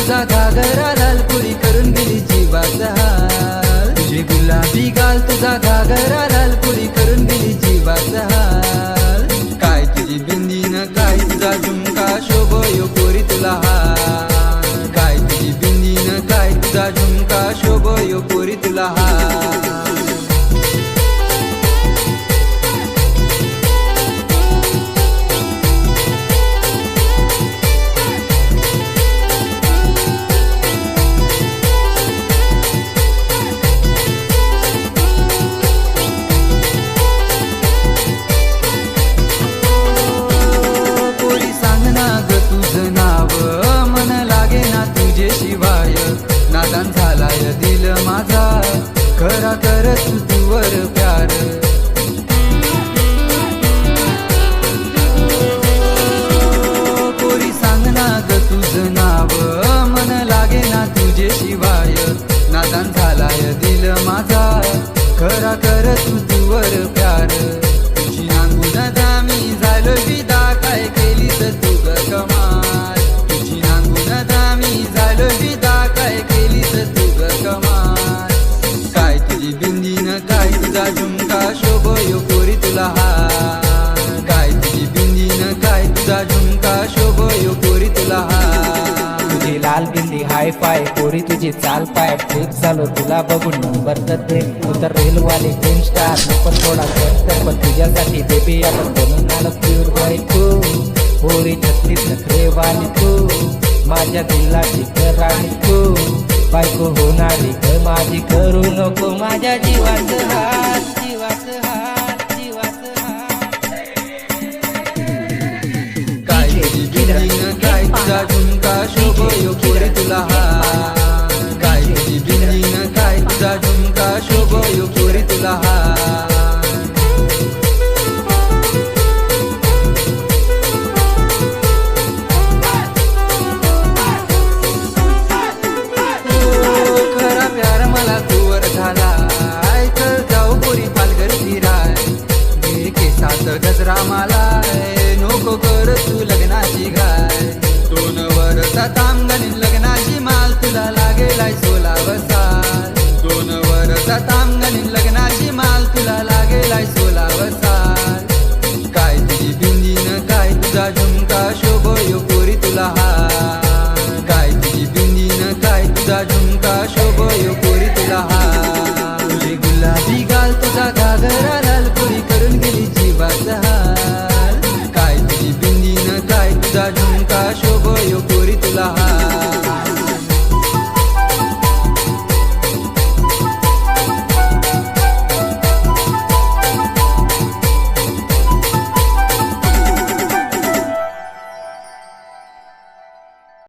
तुझा घागरा लाल पुरी करून गेली जीवाचा हाल. तुझे गुलाबी गाल तुझा घागरा लाल पुरी करून गेली जीवाचा हाल. काय तुझी बिंदी न काय तुझा झुमका शोभयो पोरी तुला हाल. काय तुझी बिंदी न काय तुझा झुमका शोभयो पोरी तुला हाल. शिवाय नादान झालाय दिल माझा खरा करत तुझवर प्यार. पोरी सांग ना ग तुझं नाव मन लागे ना तुझे शिवाय नादान झालाय दिल माझा खरा करत तुझवर प्यार. तुझी नांगून दामी झालो विदा काय केली तर तू ग कमाल. तुझी नांगून दामी झालो विदा काय केली तर तू ग कमाल. काय तुझी बिंदी न काय तुझा झुमका शोभयो पोरी तुला हाल. काय तुझी बिंदी न काय तुझा झुमका शोभयो पोरी तुला हाल. तुझी लाल बिंदी हाय फाय पोरी तुझी चाल पाय ठीक झालो तुला बघून नंबर दे. तू तर रेलवाले फिल्म स्टार पण थोडा कष्ट पण तुझ्यासाठी बेबी आपण बनून आलो प्युअर बायको. पोरी 36 नखरेवाली तू माझ्या दिलाची राणी तू बायको होणारी ग माझी करू नको माझ्या जीवाचं हात जीवाचं हात जीवाचं हात. काय तुझी बिंदी न काय तुझा झुमका शोभयो पोरी तुला हाल. काय तुझी बिंदी न काय तुझा झुमका शोभयो पोरी तुला हाल. गजरा मला नको कर तू लग्नाची घाय. 2 वर्षा तामगणी लग्नाची माल तुला लागेलाय 16 वर्षात. 2 वर्षा ताम